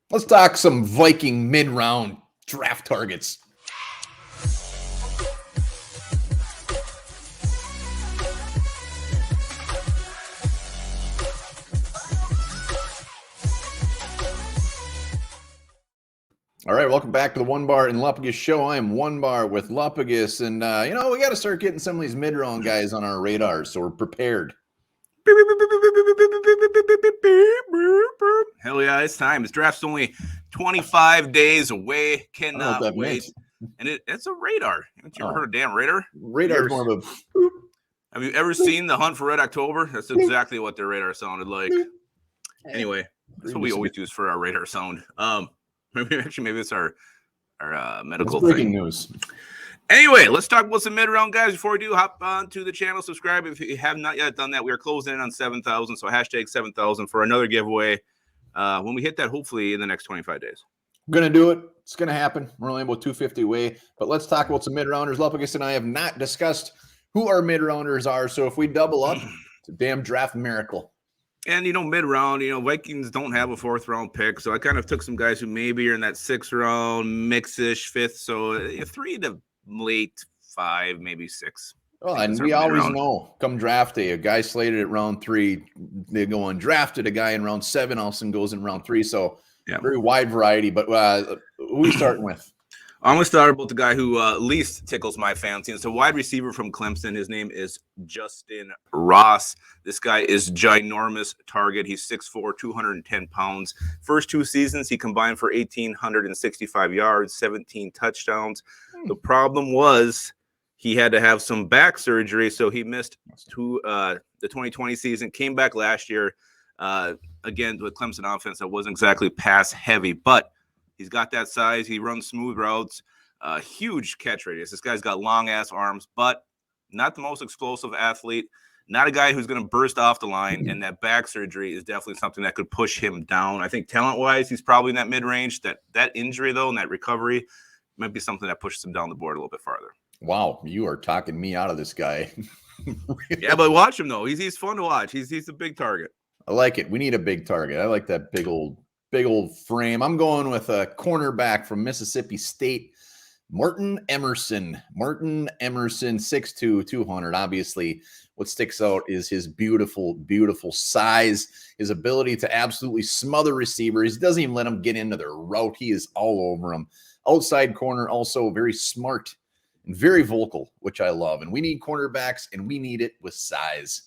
Let's talk some Viking mid-round draft targets. All right, welcome back to the Onebar and Lupagus show. I am Onebar with Lupagus, and we got to start getting some of these mid-round guys on our radar, so we're prepared. Hell yeah, it's time. This draft's only 25 days away. Cannot wait. And it's a radar. Haven't you ever heard of damn radar? Radar's more of a... Have you ever seen The Hunt for Red October? That's exactly what their radar sounded like. Anyway, that's what we always use for our radar sound. Maybe it's our medical thing. Breaking news. Anyway, let's talk about some mid-round guys. Before we do, hop on to the channel, subscribe if you have not yet done that. We are closing in on 7,000, so hashtag 7,000 for another giveaway when we hit that, hopefully in the next 25 days. We're going to do it. It's going to happen. We're only about 250 away, but let's talk about some mid-rounders. Lupagus and I have not discussed who our mid-rounders are, so if we double up, it's a damn draft miracle. And, mid-round, Vikings don't have a fourth-round pick, so I kind of took some guys who maybe are in that sixth-round, mix-ish, fifth, so 3 to late 5, maybe 6. Well, and we always know, come draft day, a guy slated at round 3, they go undrafted, a guy in round 7 also goes in round 3, so very wide variety. But who are we starting with? I'm going to start about the guy who least tickles my fancy. It's a wide receiver from Clemson. His name is Justin Ross. This guy is ginormous target. He's 6'4", 210 pounds. First 2 seasons, he combined for 1,865 yards, 17 touchdowns. The problem was he had to have some back surgery, so he missed the 2020 season, came back last year. Again, with Clemson offense, that wasn't exactly pass heavy, but he's got that size. He runs smooth routes, huge catch radius. This guy's got long-ass arms, but not the most explosive athlete, not a guy who's going to burst off the line, and that back surgery is definitely something that could push him down. I think talent-wise, he's probably in that mid-range. That injury, though, and that recovery might be something that pushes him down the board a little bit farther. Wow, you are talking me out of this guy. Yeah, but watch him, though. He's fun to watch. He's a big target. I like it. We need a big target. I like that big old frame. I'm going with a cornerback from Mississippi State, Martin Emerson. Martin Emerson, 6'2", 200. Obviously, what sticks out is his beautiful, beautiful size, his ability to absolutely smother receivers. He doesn't even let them get into their route. He is all over them. Outside corner, also very smart and very vocal, which I love. And we need cornerbacks, and we need it with size.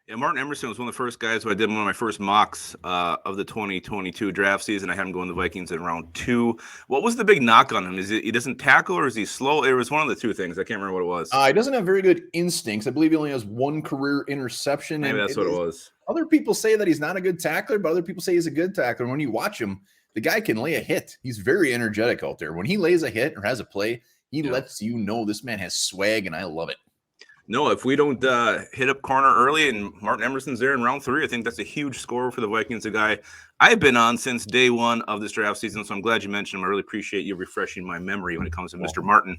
Yeah, Martin Emerson was one of the first guys who I did one of my first mocks of the 2022 draft season. I had him going to the Vikings in round 2. What was the big knock on him? Is it he doesn't tackle, or is he slow? It was one of the two things. I can't remember what it was. He doesn't have very good instincts. I believe he only has 1 career interception. Maybe that's what it was. Other people say that he's not a good tackler, but other people say he's a good tackler. When you watch him, the guy can lay a hit. He's very energetic out there. When he lays a hit or has a play, he lets you know this man has swag, and I love it. No, if we don't hit up corner early and Martin Emerson's there in round 3, I think that's a huge score for the Vikings, a guy I've been on since day 1 of this draft season, so I'm glad you mentioned him. I really appreciate you refreshing my memory when it comes to Mr. Martin.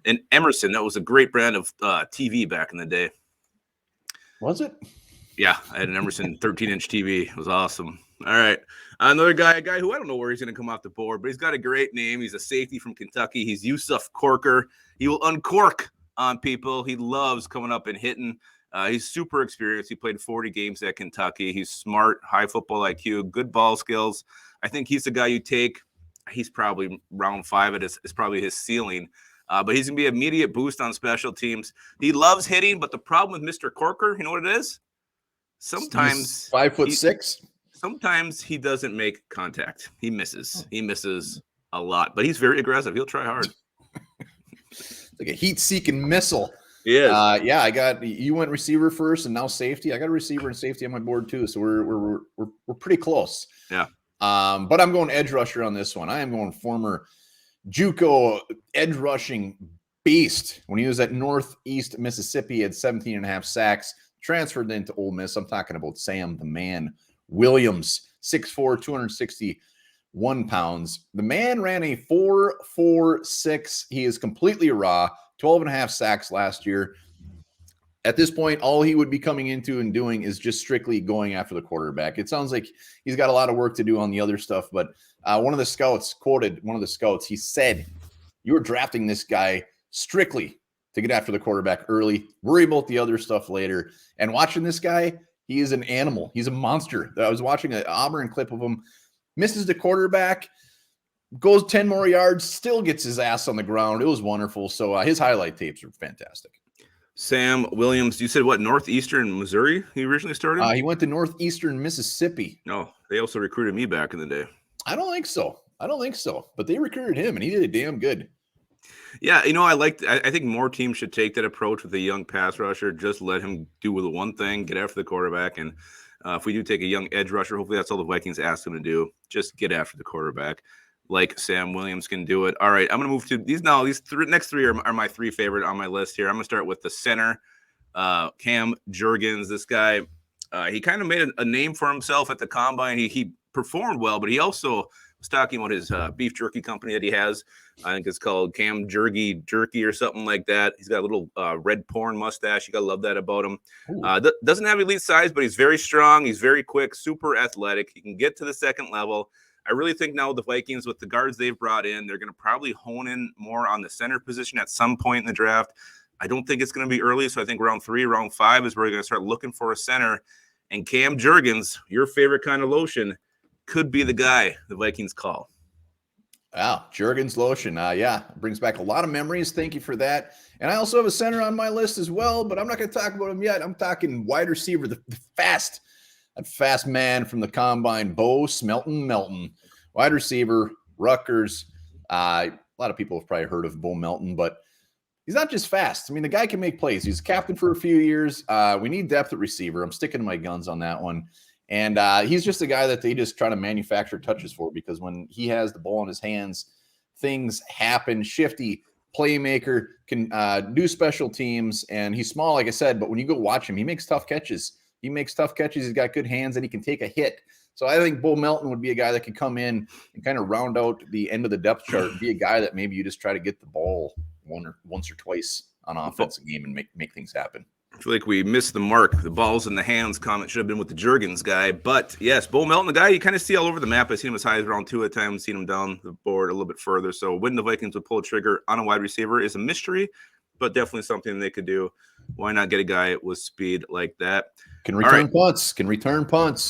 And Emerson, that was a great brand of TV back in the day. Was it? Yeah, I had an Emerson 13-inch TV. It was awesome. All right. Another guy, a guy who I don't know where he's going to come off the board, but he's got a great name. He's a safety from Kentucky. He's Yusuf Corker. He will uncork on people. He loves coming up and hitting. He's super experienced. He played 40 games at Kentucky. He's smart, high football IQ, good ball skills. I think he's the guy you take. He's probably round 5. It is probably his ceiling. But he's going to be an immediate boost on special teams. He loves hitting, but the problem with Mr. Corker, you know what it is? Sometimes he's 5'6". Sometimes he doesn't make contact. He misses. He misses a lot, but he's very aggressive. He'll try hard. Like a heat-seeking missile. Yeah. I got you went receiver first, and now safety. I got a receiver and safety on my board too, so we're pretty close. Yeah. But I'm going edge rusher on this one. I am going former JUCO edge rushing beast. When he was at Northeast Mississippi, he had 17.5 sacks. Transferred into Ole Miss. I'm talking about Sam the Man Williams, 6'4", 261 pounds. The man ran a 4.46. He is completely raw. 12.5 sacks last year. At this point, all he would be coming into and doing is just strictly going after the quarterback. It sounds like he's got a lot of work to do on the other stuff, but one of the scouts quoted one of the scouts. He said, "You were drafting this guy strictly to get after the quarterback early, worry about the other stuff later." And watching this guy, he is an animal. He's a monster. I was watching an Auburn clip of him, misses the quarterback, goes 10 more yards, still gets his ass on the ground. It was wonderful. So his highlight tapes are fantastic. Sam Williams, you said what, Northeastern Missouri he originally started? He went to Northeastern Mississippi. No, they also recruited me back in the day. I don't think so. But they recruited him, and he did a damn good. Yeah, I think more teams should take that approach with a young pass rusher. Just let him do the one thing, get after the quarterback. And if we do take a young edge rusher, hopefully that's all the Vikings ask him to do. Just get after the quarterback, like Sam Williams can do it. All right, I'm going to move to these now. Next three are my three favorite on my list here. I'm going to start with the center, Cam Jurgens. This guy, he kind of made a name for himself at the combine. He performed well, but he also was talking about his beef jerky company that he has. I think it's called Cam Jerky or something like that. He's got a little red porn mustache. You got to love that about him. Doesn't have elite size, but he's very strong. He's very quick, super athletic. He can get to the second level. I really think now with the Vikings, with the guards they've brought in, they're going to probably hone in more on the center position at some point in the draft. I don't think it's going to be early, so I think round 3, round 5 is where we're going to start looking for a center. And Cam Jurgens, your favorite kind of lotion, could be the guy the Vikings call. Wow, Jurgens lotion. Yeah, brings back a lot of memories. Thank you for that. And I also have a center on my list as well, but I'm not going to talk about him yet. I'm talking wide receiver, that fast man from the combine, Bo Melton. Wide receiver, Rutgers. A lot of people have probably heard of Bo Melton, but he's not just fast. I mean, the guy can make plays. He's captain for a few years. We need depth at receiver. I'm sticking to my guns on that one. And he's just a guy that they just try to manufacture touches for, because when he has the ball in his hands, things happen. Shifty, playmaker, can do special teams, and he's small, like I said, but when you go watch him, he makes tough catches. He's got good hands, and he can take a hit. So I think Bo Melton would be a guy that could come in and kind of round out the end of the depth chart and be a guy that maybe you just try to get the ball once or twice on offensive game and make things happen. I feel like we missed the mark. The balls in the hands comment should have been with the Jurgens guy. But, yes, Bo Melton, the guy you kind of see all over the map. I've seen him as high as round 2 at times, seen him down the board a little bit further. So when the Vikings would pull a trigger on a wide receiver is a mystery, but definitely something they could do. Why not get a guy with speed like that? Can return punts.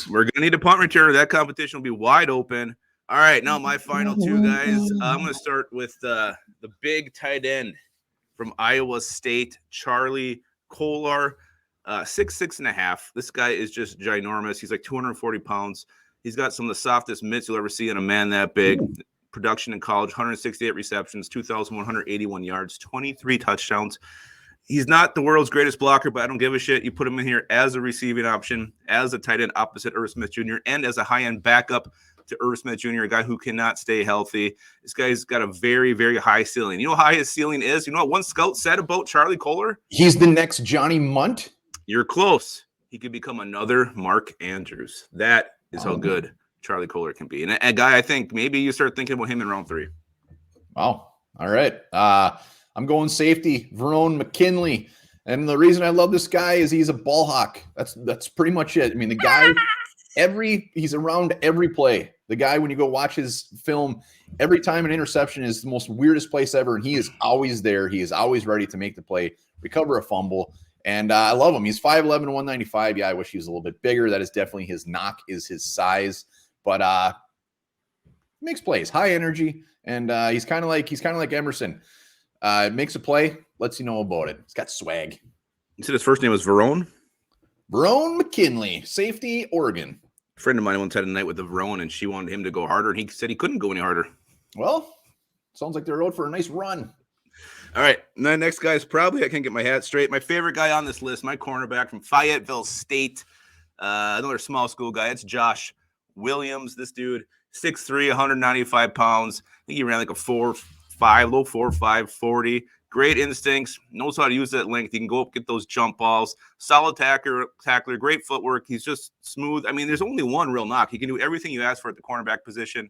We're going to need a punt returner. That competition will be wide open. All right, now my final two guys. I'm going to start with the big tight end from Iowa State, Charlie Kolar, 6'6.5". This guy is just ginormous. He's like 240 pounds. He's got some of the softest mitts you'll ever see in a man that big. Ooh. Production in college, 168 receptions, 2,181 yards, 23 touchdowns. He's not the world's greatest blocker, but I don't give a shit. You put him in here as a receiving option, as a tight end opposite Irv Smith Jr., and as a high-end backup to Irv Smith Jr., a guy who cannot stay healthy. This guy's got a very, very high ceiling. You know how high his ceiling is? You know what one scout said about Charlie Kolar? He's the next Johnny Munt? You're close. He could become another Mark Andrews. That is how good Charlie Kolar can be. And a guy, I think maybe you start thinking about him in round 3. Wow. All right. I'm going safety, Vernon McKinley. And the reason I love this guy is he's a ball hawk. That's pretty much it. I mean, the guy, he's around every play. The guy, when you go watch his film, every time an interception is the most weirdest place ever, and he is always there. He is always ready to make the play, recover a fumble. And I love him. He's 5'11", 195. Yeah, I wish he was a little bit bigger. That is definitely his knock, is his size. But he makes plays, high energy, and he's kind of like Emerson. Makes a play, lets you know about it. He's got swag. You said his first name was Vernon? Vernon McKinley, safety, Oregon. A friend of mine once had a night with the Vernon, and she wanted him to go harder, and he said he couldn't go any harder. Well, sounds like they're out for a nice run. All right, the next guy is probably, I can't get my hat straight, my favorite guy on this list, my cornerback from Fayetteville State, another small school guy. It's Josh Williams. This dude, 6'3", 195 pounds. I think he ran like a 4.5, low 4.5, 40. Great instincts, knows how to use that length. He can go up, get those jump balls. Solid tackler, great footwork. He's just smooth. I mean, there's only one real knock. He can do everything you ask for at the cornerback position.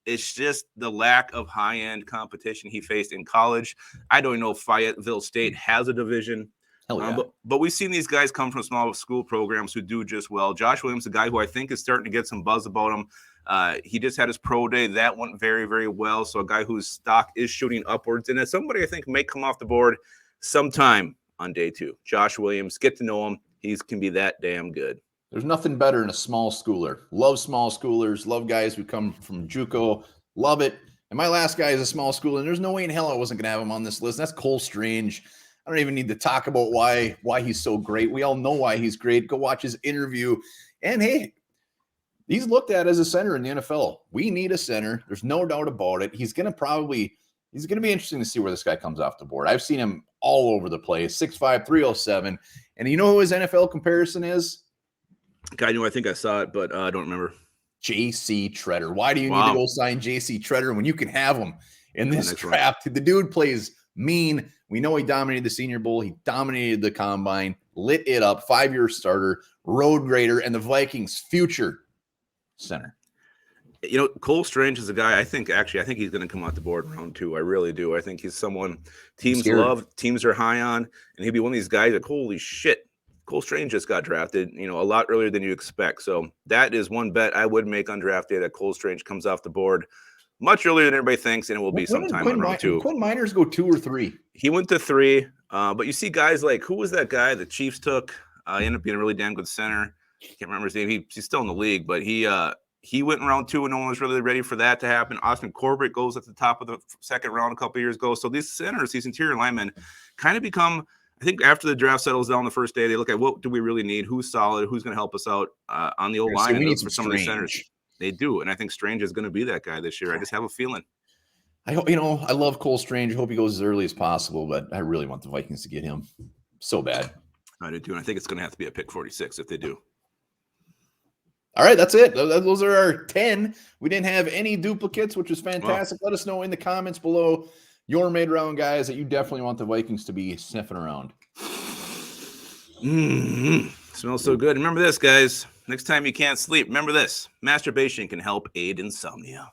It's just the lack of high-end competition he faced in college. I don't know if Fayetteville State has a division. Hell yeah. But we've seen these guys come from small school programs who do just well. Josh Williams, a guy who I think is starting to get some buzz about him. He just had his pro day. That went very, very well. So a guy whose stock is shooting upwards. And as somebody I think may come off the board sometime on day 2. Josh Williams, get to know him. He can be that damn good. There's nothing better than a small schooler. Love small schoolers. Love guys who come from JUCO. Love it. And my last guy is a small schooler, and there's no way in hell I wasn't going to have him on this list. That's Cole Strange. I don't even need to talk about why he's so great. We all know why he's great. Go watch his interview. And hey, he's looked at as a center in the NFL. We need a center. There's no doubt about it. He's going to be interesting to see where this guy comes off the board. I've seen him all over the place. 6'5", 307. And you know who his NFL comparison is? Guy knew, I think I saw it, but I don't remember. J.C. Treader. Why do you need to go sign J.C. Treader when you can have him in this draft? The dude plays mean. We know he dominated the Senior Bowl. He dominated the Combine, lit it up, 5-year starter, road grader, and the Vikings' future center. You know, Cole Strange is a guy I think he's going to come off the board in round 2. I really do. I think he's someone teams love, teams are high on, and he'll be one of these guys like, holy shit, Cole Strange just got drafted, a lot earlier than you expect. So that is one bet I would make on draft day, that Cole Strange comes off the board much earlier than everybody thinks, and it will be sometime in round 2. Quinn Miners go 2 or 3. He went to 3, but you see guys like, who was that guy the Chiefs took? He ended up being a really damn good center. Can't remember his name. He's still in the league, but he went in round 2, and no one was really ready for that to happen. Austin Corbett goes at the top of the second round a couple years ago. So these centers, these interior linemen, kind of become, I think after the draft settles down the first day, they look at what do we really need? Who's solid? Who's going to help us out on the O-line? We need for some of the centers. They do, and I think Strange is going to be that guy this year. I just have a feeling. I hope, I love Cole Strange. I hope he goes as early as possible, but I really want the Vikings to get him so bad. I do too, and I think it's going to have to be a pick 46 if they do. All right, that's it. Those are our 10. We didn't have any duplicates, which is fantastic. Let us know in the comments below your mid-round guys that you definitely want the Vikings to be sniffing around. Smells so good. Remember this, guys. Next time you can't sleep, remember this. Masturbation can help aid insomnia.